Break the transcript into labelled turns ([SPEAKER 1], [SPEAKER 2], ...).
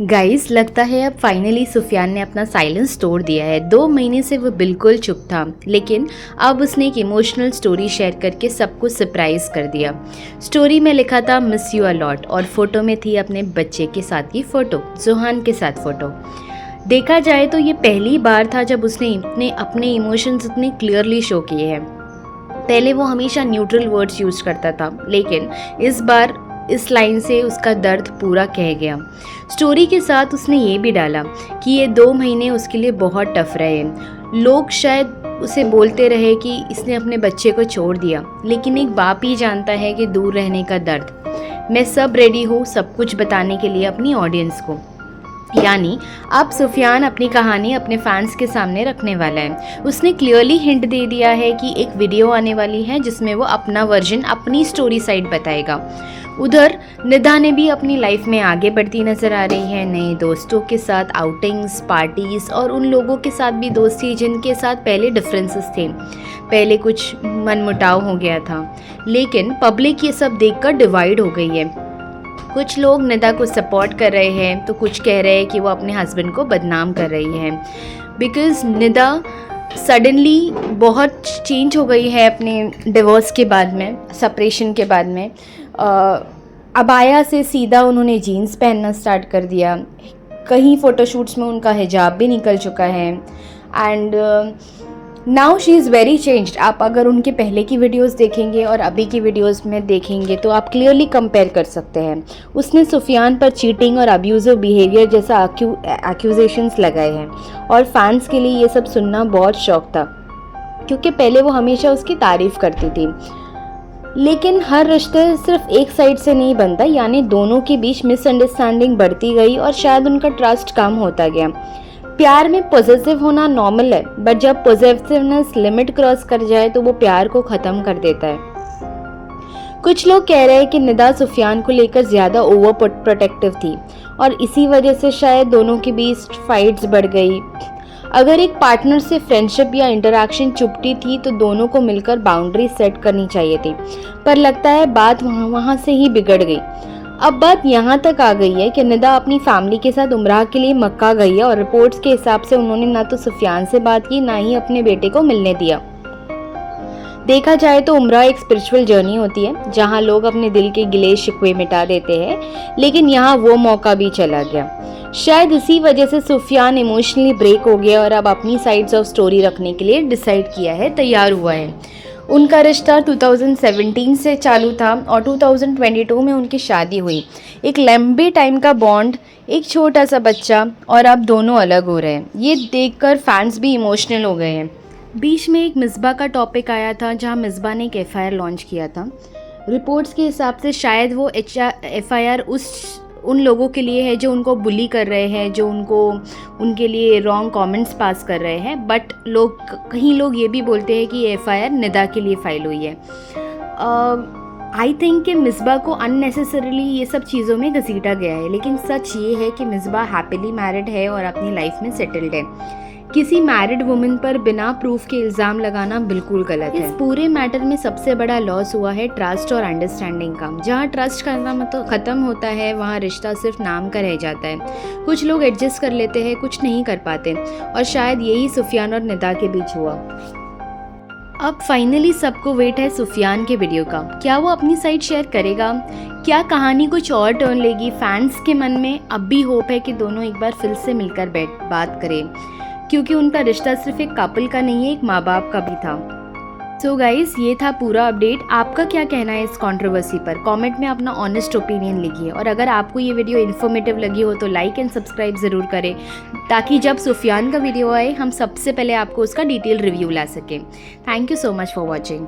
[SPEAKER 1] Guys, लगता है अब फाइनली सुफियान ने अपना साइलेंस तोड़ दिया है। 2 महीने से वो बिल्कुल चुप था, लेकिन अब उसने एक इमोशनल स्टोरी शेयर करके सबको सरप्राइज कर दिया। स्टोरी में लिखा था मिस यू अ लॉट और फोटो में थी अपने बच्चे के साथ की फ़ोटो, जोहान के साथ फ़ोटो। देखा जाए तो ये पहली बार था जब उसने अपने इमोशंस इतने क्लियरली शो किए हैं। पहले वो हमेशा न्यूट्रल वर्ड्स यूज़ करता था, लेकिन इस बार इस लाइन से उसका दर्द पूरा कह गया। स्टोरी के साथ उसने ये भी डाला कि ये 2 महीने उसके लिए बहुत टफ रहे। लोग शायद उसे बोलते रहे कि इसने अपने बच्चे को छोड़ दिया, लेकिन एक बाप ही जानता है कि दूर रहने का दर्द। मैं सब रेडी हूँ सब कुछ बताने के लिए अपनी ऑडियंस को। यानी अब सुफियान अपनी कहानी अपने फैंस के सामने रखने वाला है। उसने क्लियरली हिंट दे दिया है कि एक वीडियो आने वाली है जिसमें वो अपना वर्जन, अपनी स्टोरी साइड बताएगा। उधर निदा ने भी अपनी लाइफ में आगे बढ़ती नज़र आ रही है, नए दोस्तों के साथ आउटिंग्स, पार्टीज़ और उन लोगों के साथ भी दोस्ती जिनके साथ पहले डिफरेंसेस थे। पहले कुछ मनमुटाव हो गया था, लेकिन पब्लिक ये सब देखकर डिवाइड हो गई है। कुछ लोग निदा को सपोर्ट कर रहे हैं तो कुछ कह रहे हैं कि वो अपने हस्बैंड को बदनाम कर रही है, बिकॉज़ निदा सडनली बहुत चेंज हो गई है अपने डिवोर्स के बाद में, सेपरेशन के बाद में। अबाया से सीधा उन्होंने जीन्स पहनना स्टार्ट कर दिया। कहीं फ़ोटोशूट्स में उनका हिजाब भी निकल चुका है and now she is very changed. आप अगर उनके पहले की वीडियोस देखेंगे और अभी की वीडियोस में देखेंगे तो आप क्लियरली कंपेयर कर सकते हैं। उसने सुफियान पर चीटिंग और अब्यूजिव बिहेवियर जैसा एक्यूजेशंस लगाए हैं और फैंस के लिए ये सब सुनना बहुत शौक था, क्योंकि पहले वो हमेशा उसकी तारीफ़ करती थी। लेकिन हर रिश्ते सिर्फ एक साइड से नहीं बनता, यानी दोनों के बीच मिसअंडरस्टैंडिंग बढ़ती गई और शायद उनका ट्रस्ट कम होता गया। प्यार में पॉजिटिव होना नॉर्मल है, बट जब पॉजिटिवनेस लिमिट क्रॉस कर जाए तो वो प्यार को ख़त्म कर देता है। कुछ लोग कह रहे हैं कि निदा सुफियान को लेकर ज़्यादा ओवर प्रोटेक्टिव थी और इसी वजह से शायद दोनों के बीच फाइट्स बढ़ गई। अगर एक पार्टनर से फ्रेंडशिप या इंटरेक्शन चुपती थी तो दोनों को मिलकर बाउंड्री सेट करनी चाहिए थी, पर लगता है बात वहाँ से ही बिगड़ गई। अब बात यहाँ तक आ गई है कि निदा अपनी फैमिली के साथ उम्राह के लिए मक्का गई है और रिपोर्ट्स के हिसाब से उन्होंने ना तो सुफियान से बात की, ना ही अपने बेटे को मिलने दिया। देखा जाए तो उम्राह एक स्पिरिचुअल जर्नी होती है जहाँ लोग अपने दिल के गिले शिकवे मिटा देते हैं, लेकिन यहाँ वो मौका भी चला गया। शायद इसी वजह से सुफियान इमोशनली ब्रेक हो गया और अब अपनी साइड्स ऑफ स्टोरी रखने के लिए डिसाइड किया है, तैयार हुआ है। उनका रिश्ता 2017 से चालू था और 2022 में उनकी शादी हुई। एक लंबे टाइम का बॉन्ड, एक छोटा सा बच्चा, और अब दोनों अलग हो रहे हैं। ये देखकर फैंस भी इमोशनल हो गए हैं। बीच में एक मिसबा का टॉपिक आया था जहां मिसबा ने एक FIR लॉन्च किया था। रिपोर्ट्स के हिसाब से शायद वो FIR उन लोगों के लिए है जो उनको बुली कर रहे हैं, जो उनके लिए रॉन्ग कमेंट्स पास कर रहे हैं, बट कहीं लोग ये भी बोलते हैं कि ये FIR निदा के लिए फाइल हुई है। आई थिंक कि मिसबा को अननेसेसरीली ये सब चीज़ों में घसीटा गया है, लेकिन सच ये है कि मिसबा हैप्पीली मैरिड है और अपनी लाइफ में सेटल्ड है। किसी मैरिड वुमन पर बिना प्रूफ के इल्ज़ाम लगाना बिल्कुल गलत है। इस पूरे मैटर में सबसे बड़ा लॉस हुआ है ट्रस्ट और अंडरस्टैंडिंग का। जहाँ ट्रस्ट करना मतलब ख़त्म होता है, वहाँ रिश्ता सिर्फ नाम का रह जाता है। कुछ लोग एडजस्ट कर लेते हैं, कुछ नहीं कर पाते, और शायद यही सुफियान और निदा के बीच हुआ। अब फाइनली सबको वेट है सुफियान के वीडियो का। क्या वो अपनी साइड शेयर करेगा? क्या कहानी कुछ और टर्न लेगी? फैंस के मन में अब भी होप है कि दोनों एक बार फिर से मिलकर बात करें, क्योंकि उनका रिश्ता सिर्फ एक कपल का नहीं है, एक माँ बाप का भी था। सो गाइस, ये था पूरा अपडेट। आपका क्या कहना है इस कंट्रोवर्सी पर? कमेंट में अपना ऑनेस्ट ओपिनियन लिखिए, और अगर आपको ये वीडियो इन्फॉर्मेटिव लगी हो तो लाइक एंड सब्सक्राइब ज़रूर करें, ताकि जब सुफियान का वीडियो आए हम सबसे पहले आपको उसका डिटेल रिव्यू ला सकें। Thank you so much for watching.